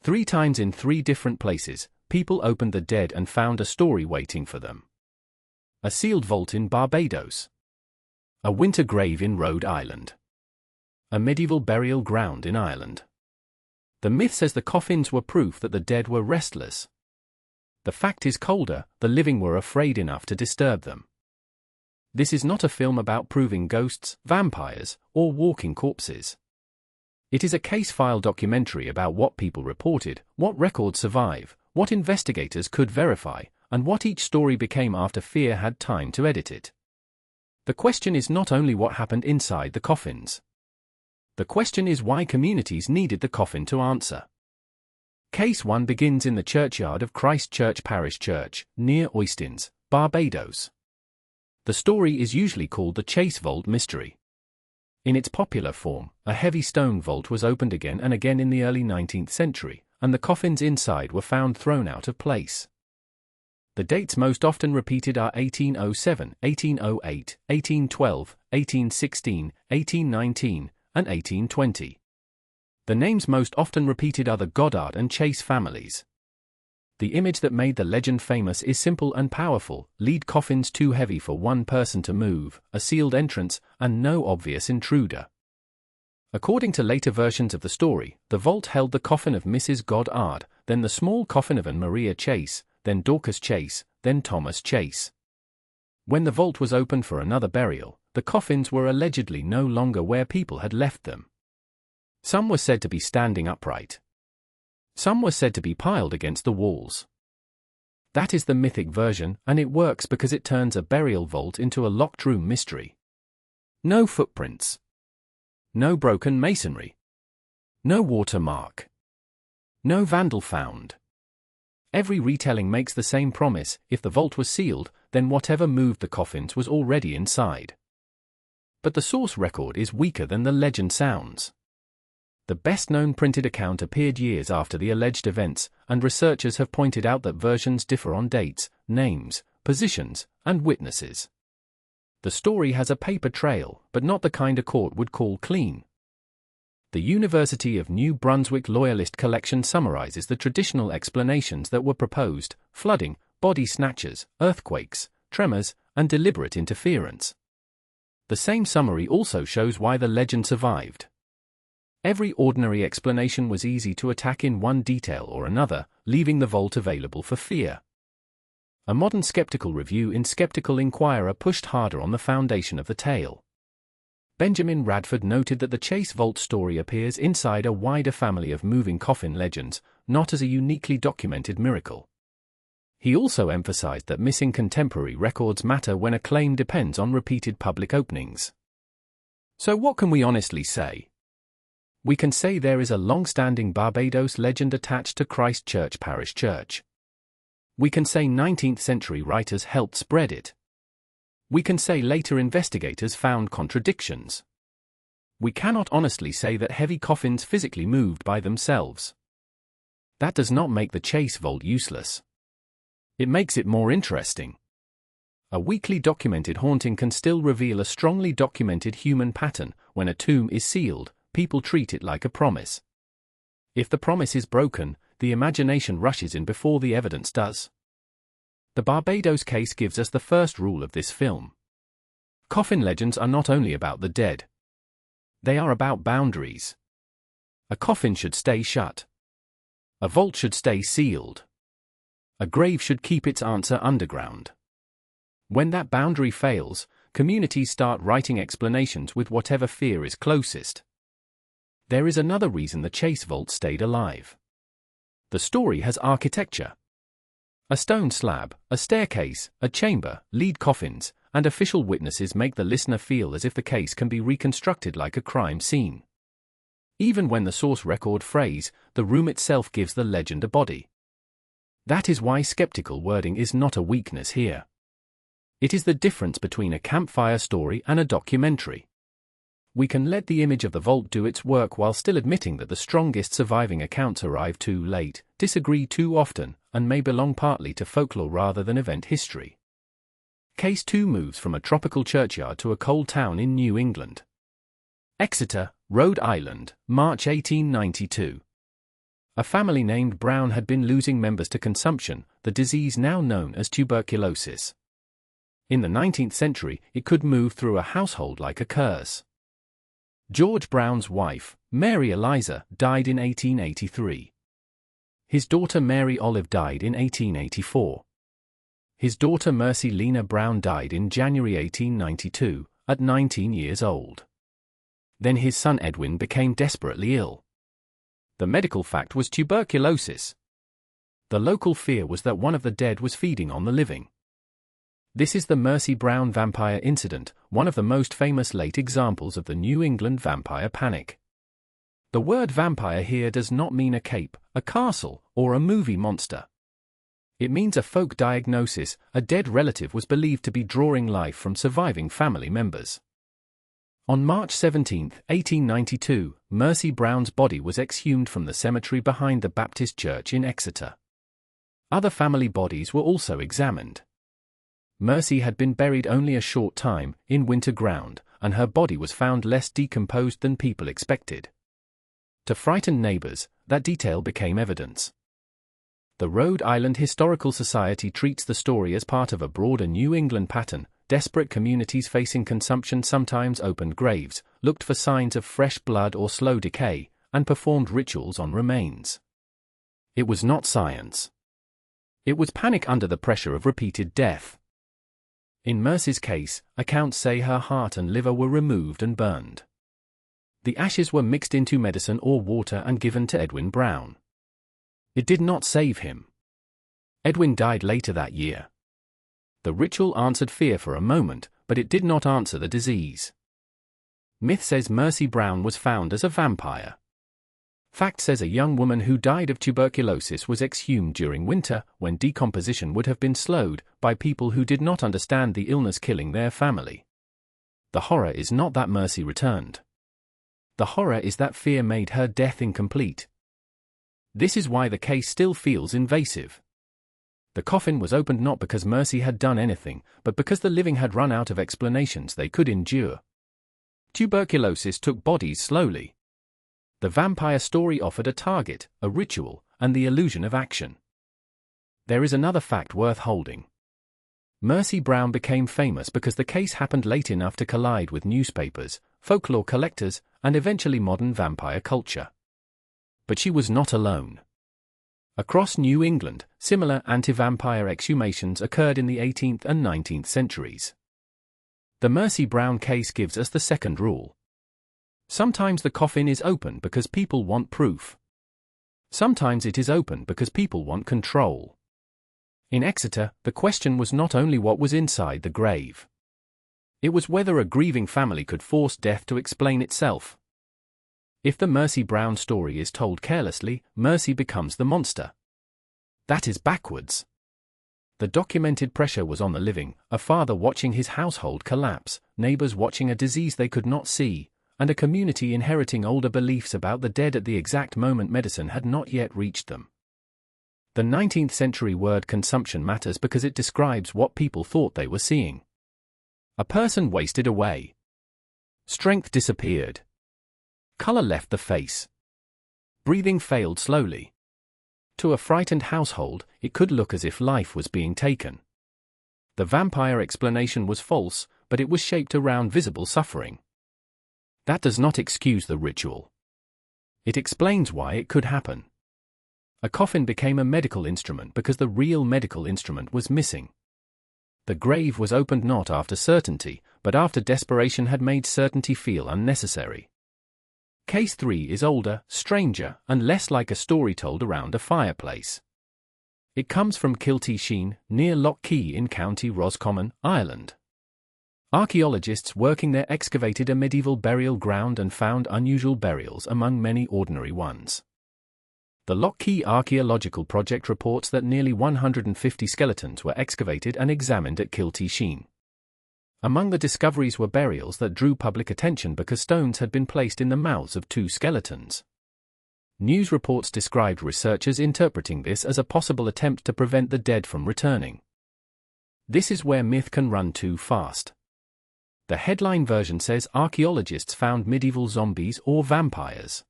3 times in 3 different places, people opened the dead and found a story waiting for them. A sealed vault in Barbados. A winter grave in Rhode Island. A medieval burial ground in Ireland. The myth says the coffins were proof that the dead were restless. The fact is colder, the living were afraid enough to disturb them. This is not a film about proving ghosts, vampires, or walking corpses. It is a case file documentary about what people reported, what records survive, what investigators could verify, and what each story became after fear had time to edit it. The question is not only what happened inside the coffins. The question is why communities needed the coffin to answer. Case 1 begins in the churchyard of Christ Church Parish Church, near Oistins, Barbados. The story is usually called the Chase Vault Mystery. In its popular form, a heavy stone vault was opened again and again in the early 19th century, and the coffins inside were found thrown out of place. The dates most often repeated are 1807, 1808, 1812, 1816, 1819, and 1820. The names most often repeated are the Goddard and Chase families. The image that made the legend famous is simple and powerful: lead coffins too heavy for one person to move, a sealed entrance, and no obvious intruder. According to later versions of the story, the vault held the coffin of Mrs. Goddard, then the small coffin of Anne Maria Chase, then Dorcas Chase, then Thomas Chase. When the vault was opened for another burial, the coffins were allegedly no longer where people had left them. Some were said to be standing upright. Some were said to be piled against the walls. That is the mythic version, and it works because it turns a burial vault into a locked room mystery. No footprints. No broken masonry. No watermark. No vandal found. Every retelling makes the same promise: if the vault was sealed, then whatever moved the coffins was already inside. But the source record is weaker than the legend sounds. The best-known printed account appeared years after the alleged events, and researchers have pointed out that versions differ on dates, names, positions, and witnesses. The story has a paper trail, but not the kind a court would call clean. The University of New Brunswick Loyalist collection summarizes the traditional explanations that were proposed: flooding, body snatchers, earthquakes, tremors, and deliberate interference. The same summary also shows why the legend survived. Every ordinary explanation was easy to attack in one detail or another, leaving the vault available for fear. A modern skeptical review in Skeptical Inquirer pushed harder on the foundation of the tale. Benjamin Radford noted that the Chase Vault story appears inside a wider family of moving coffin legends, not as a uniquely documented miracle. He also emphasized that missing contemporary records matter when a claim depends on repeated public openings. So what can we honestly say? We can say there is a long-standing Barbados legend attached to Christ Church Parish Church. We can say 19th century writers helped spread it. We can say later investigators found contradictions. We cannot honestly say that heavy coffins physically moved by themselves. That does not make the Chase Vault useless. It makes it more interesting. A weakly documented haunting can still reveal a strongly documented human pattern. When a tomb is sealed, people treat it like a promise. If the promise is broken, the imagination rushes in before the evidence does. The Barbados case gives us the first rule of this film. Coffin legends are not only about the dead. They are about boundaries. A coffin should stay shut. A vault should stay sealed. A grave should keep its answer underground. When that boundary fails, communities start writing explanations with whatever fear is closest. There is another reason the Chase Vault stayed alive. The story has architecture. A stone slab, a staircase, a chamber, lead coffins, and official witnesses make the listener feel as if the case can be reconstructed like a crime scene. Even when the source record phrase, the room itself gives the legend a body. That is why skeptical wording is not a weakness here. It is the difference between a campfire story and a documentary. We can let the image of the vault do its work while still admitting that the strongest surviving accounts arrive too late, disagree too often, and may belong partly to folklore rather than event history. Case 2 moves from a tropical churchyard to a coal town in New England. Exeter, Rhode Island, March 1892. A family named Brown had been losing members to consumption, the disease now known as tuberculosis. In the 19th century, it could move through a household like a curse. George Brown's wife, Mary Eliza, died in 1883. His daughter Mary Olive died in 1884. His daughter Mercy Lena Brown died in January 1892, at 19 years old. Then his son Edwin became desperately ill. The medical fact was tuberculosis. The local fear was that one of the dead was feeding on the living. This is the Mercy Brown vampire incident, one of the most famous late examples of the New England vampire panic. The word vampire here does not mean a cape, a castle, or a movie monster. It means a folk diagnosis. A dead relative was believed to be drawing life from surviving family members. On March 17, 1892, Mercy Brown's body was exhumed from the cemetery behind the Baptist Church in Exeter. Other family bodies were also examined. Mercy had been buried only a short time, in winter ground, and her body was found less decomposed than people expected. To frighten neighbors, that detail became evidence. The Rhode Island Historical Society treats the story as part of a broader New England pattern. Desperate communities facing consumption sometimes opened graves, looked for signs of fresh blood or slow decay, and performed rituals on remains. It was not science. It was panic under the pressure of repeated death. In Mercy's case, accounts say her heart and liver were removed and burned. The ashes were mixed into medicine or water and given to Edwin Brown. It did not save him. Edwin died later that year. The ritual answered fear for a moment, but it did not answer the disease. Myth says Mercy Brown was found as a vampire. Fact says a young woman who died of tuberculosis was exhumed during winter, when decomposition would have been slowed, by people who did not understand the illness killing their family. The horror is not that Mercy returned. The horror is that fear made her death incomplete. This is why the case still feels invasive. The coffin was opened not because Mercy had done anything, but because the living had run out of explanations they could endure. Tuberculosis took bodies slowly. The vampire story offered a target, a ritual, and the illusion of action. There is another fact worth holding. Mercy Brown became famous because the case happened late enough to collide with newspapers, folklore collectors, and eventually modern vampire culture. But she was not alone. Across New England, similar anti-vampire exhumations occurred in the 18th and 19th centuries. The Mercy Brown case gives us the second rule. Sometimes the coffin is open because people want proof. Sometimes it is open because people want control. In Exeter, the question was not only what was inside the grave. It was whether a grieving family could force death to explain itself. If the Mercy Brown story is told carelessly, Mercy becomes the monster. That is backwards. The documented pressure was on the living, a father watching his household collapse, neighbors watching a disease they could not see, and a community inheriting older beliefs about the dead at the exact moment medicine had not yet reached them. The 19th century word consumption matters because it describes what people thought they were seeing. A person wasted away. Strength disappeared. Color left the face. Breathing failed slowly. To a frightened household, it could look as if life was being taken. The vampire explanation was false, but it was shaped around visible suffering. That does not excuse the ritual. It explains why it could happen. A coffin became a medical instrument because the real medical instrument was missing. The grave was opened not after certainty, but after desperation had made certainty feel unnecessary. Case 3 is older, stranger, and less like a story told around a fireplace. It comes from Kilteasheen, near Loch Key in County Roscommon, Ireland. Archaeologists working there excavated a medieval burial ground and found unusual burials among many ordinary ones. The Loch Key Archaeological Project reports that nearly 150 skeletons were excavated and examined at Kilteasheen. Among the discoveries were burials that drew public attention because stones had been placed in the mouths of 2 skeletons. News reports described researchers interpreting this as a possible attempt to prevent the dead from returning. This is where myth can run too fast. The headline version says archaeologists found medieval zombies or vampires.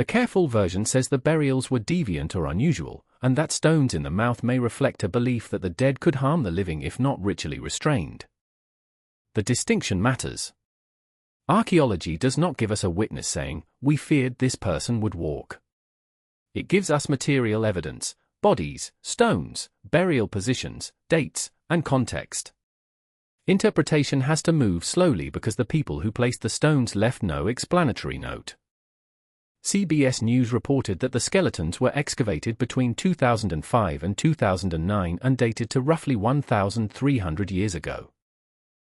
The careful version says the burials were deviant or unusual, and that stones in the mouth may reflect a belief that the dead could harm the living if not ritually restrained. The distinction matters. Archaeology does not give us a witness saying, "We feared this person would walk." It gives us material evidence: bodies, stones, burial positions, dates, and context. Interpretation has to move slowly because the people who placed the stones left no explanatory note. CBS News reported that the skeletons were excavated between 2005 and 2009 and dated to roughly 1,300 years ago.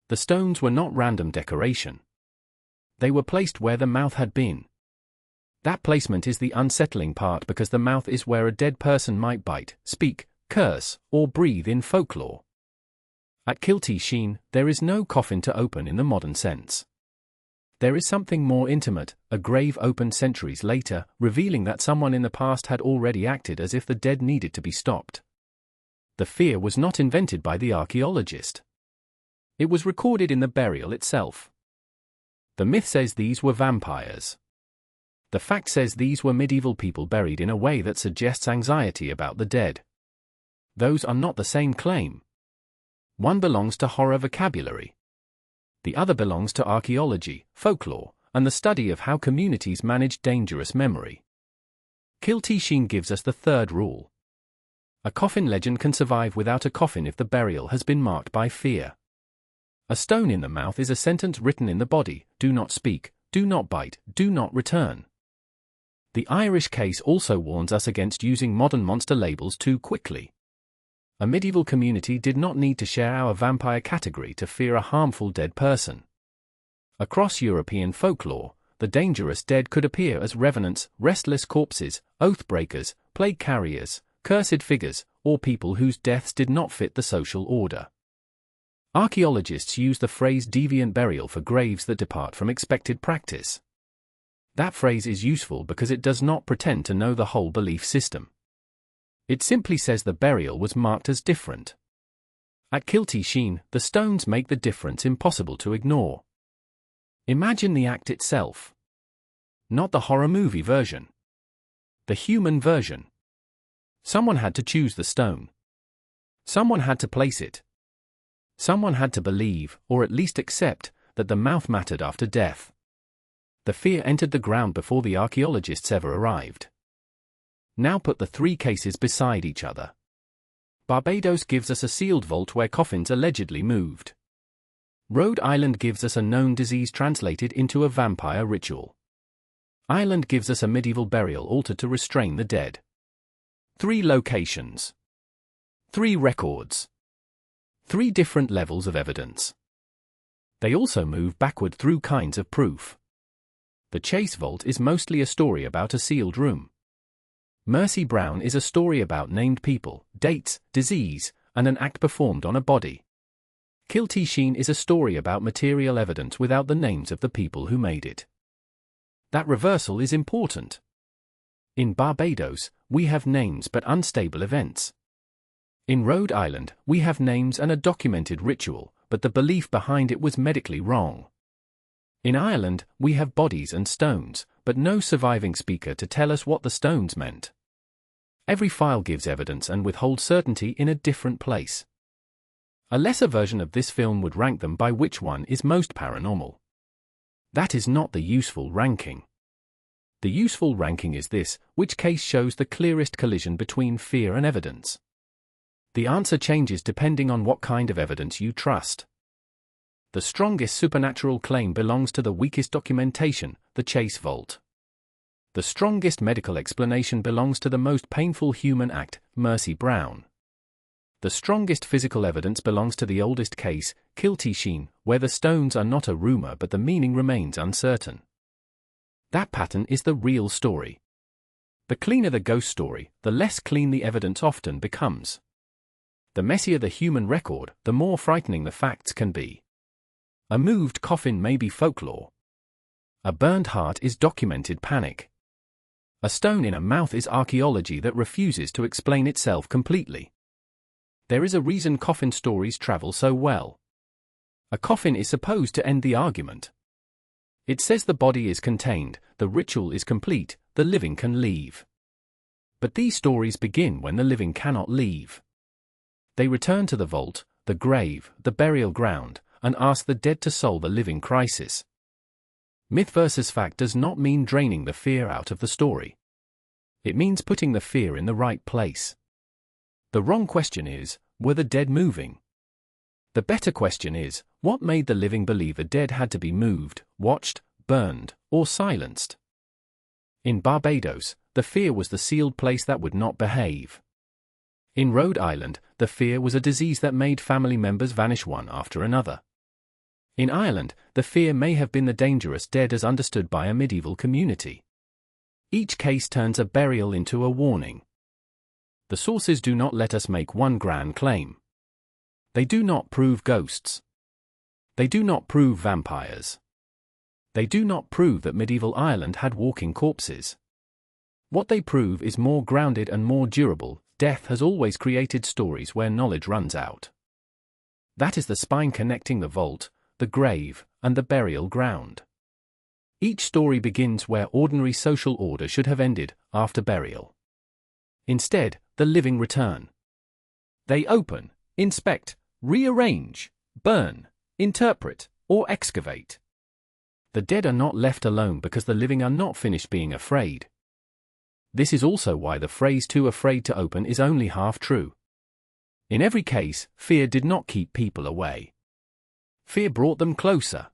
The stones were not random decoration. They were placed where the mouth had been. That placement is the unsettling part because the mouth is where a dead person might bite, speak, curse, or breathe in folklore. At Kilteasheen, there is no coffin to open in the modern sense. There is something more intimate, a grave opened centuries later, revealing that someone in the past had already acted as if the dead needed to be stopped. The fear was not invented by the archaeologist. It was recorded in the burial itself. The myth says these were vampires. The fact says these were medieval people buried in a way that suggests anxiety about the dead. Those are not the same claim. One belongs to horror vocabulary. The other belongs to archaeology, folklore, and the study of how communities manage dangerous memory. Kilteasheen gives us the third rule. A coffin legend can survive without a coffin if the burial has been marked by fear. A stone in the mouth is a sentence written in the body: do not speak, do not bite, do not return. The Irish case also warns us against using modern monster labels too quickly. A medieval community did not need to share our vampire category to fear a harmful dead person. Across European folklore, the dangerous dead could appear as revenants, restless corpses, oath breakers, plague carriers, cursed figures, or people whose deaths did not fit the social order. Archaeologists use the phrase deviant burial for graves that depart from expected practice. That phrase is useful because it does not pretend to know the whole belief system. It simply says the burial was marked as different. At Kilteasheen, the stones make the difference impossible to ignore. Imagine the act itself. Not the horror movie version. The human version. Someone had to choose the stone. Someone had to place it. Someone had to believe, or at least accept, that the mouth mattered after death. The fear entered the ground before the archaeologists ever arrived. Now put the three cases beside each other. Barbados gives us a sealed vault where coffins allegedly moved. Rhode Island gives us a known disease translated into a vampire ritual. Ireland gives us a medieval burial altered to restrain the dead. 3 locations. 3 records. 3 different levels of evidence. They also move backward through kinds of proof. The Chase Vault is mostly a story about a sealed room. Mercy Brown is a story about named people, dates, disease, and an act performed on a body. Kilteasheen is a story about material evidence without the names of the people who made it. That reversal is important. In Barbados, we have names but unstable events. In Rhode Island, we have names and a documented ritual, but the belief behind it was medically wrong. In Ireland, we have bodies and stones, but no surviving speaker to tell us what the stones meant. Every file gives evidence and withholds certainty in a different place. A lesser version of this film would rank them by which one is most paranormal. That is not the useful ranking. The useful ranking is this: which case shows the clearest collision between fear and evidence. The answer changes depending on what kind of evidence you trust. The strongest supernatural claim belongs to the weakest documentation, the Chase Vault. The strongest medical explanation belongs to the most painful human act, Mercy Brown. The strongest physical evidence belongs to the oldest case, Kilteasheen, where the stones are not a rumor but the meaning remains uncertain. That pattern is the real story. The cleaner the ghost story, the less clean the evidence often becomes. The messier the human record, the more frightening the facts can be. A moved coffin may be folklore. A burned heart is documented panic. A stone in a mouth is archaeology that refuses to explain itself completely. There is a reason coffin stories travel so well. A coffin is supposed to end the argument. It says the body is contained, the ritual is complete, the living can leave. But these stories begin when the living cannot leave. They return to the vault, the grave, the burial ground, and ask the dead to solve a living crisis. Myth versus fact does not mean draining the fear out of the story. It means putting the fear in the right place. The wrong question is, were the dead moving? The better question is, what made the living believe a dead had to be moved, watched, burned, or silenced? In Barbados, the fear was the sealed place that would not behave. In Rhode Island, the fear was a disease that made family members vanish one after another. In Ireland, the fear may have been the dangerous dead as understood by a medieval community. Each case turns a burial into a warning. The sources do not let us make one grand claim. They do not prove ghosts. They do not prove vampires. They do not prove that medieval Ireland had walking corpses. What they prove is more grounded and more durable. Death has always created stories where knowledge runs out. That is the spine connecting the vault, the grave, and the burial ground. Each story begins where ordinary social order should have ended, after burial. Instead, the living return. They open, inspect, rearrange, burn, interpret, or excavate. The dead are not left alone because the living are not finished being afraid. This is also why the phrase "too afraid to open" is only half true. In every case, fear did not keep people away. Fear brought them closer.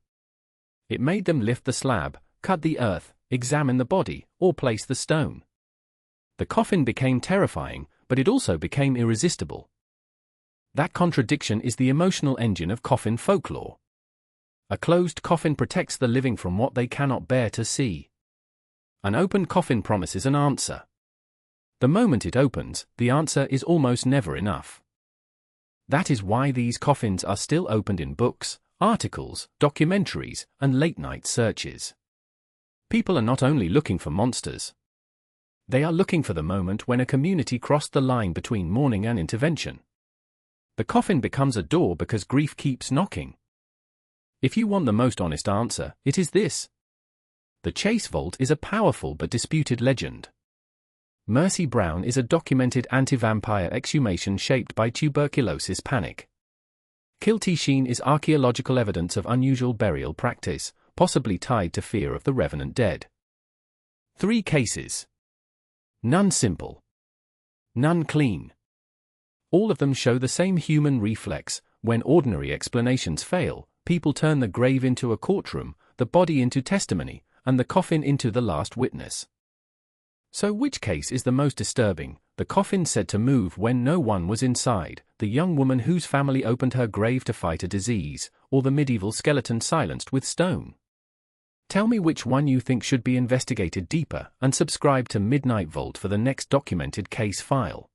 It made them lift the slab, cut the earth, examine the body, or place the stone. The coffin became terrifying, but it also became irresistible. That contradiction is the emotional engine of coffin folklore. A closed coffin protects the living from what they cannot bear to see. An open coffin promises an answer. The moment it opens, the answer is almost never enough. That is why these coffins are still opened in books, articles, documentaries, and late-night searches. People are not only looking for monsters. They are looking for the moment when a community crossed the line between mourning and intervention. The coffin becomes a door because grief keeps knocking. If you want the most honest answer, it is this. The Chase Vault is a powerful but disputed legend. Mercy Brown is a documented anti-vampire exhumation shaped by tuberculosis panic. Kilteasheen is archaeological evidence of unusual burial practice, possibly tied to fear of the revenant dead. 3 cases. None simple. None clean. All of them show the same human reflex. When ordinary explanations fail, people turn the grave into a courtroom, the body into testimony, and the coffin into the last witness. So which case is the most disturbing? The coffin said to move when no one was inside, the young woman whose family opened her grave to fight a disease, or the medieval skeleton silenced with stone? Tell me which one you think should be investigated deeper, and subscribe to Midnight Vault for the next documented case file.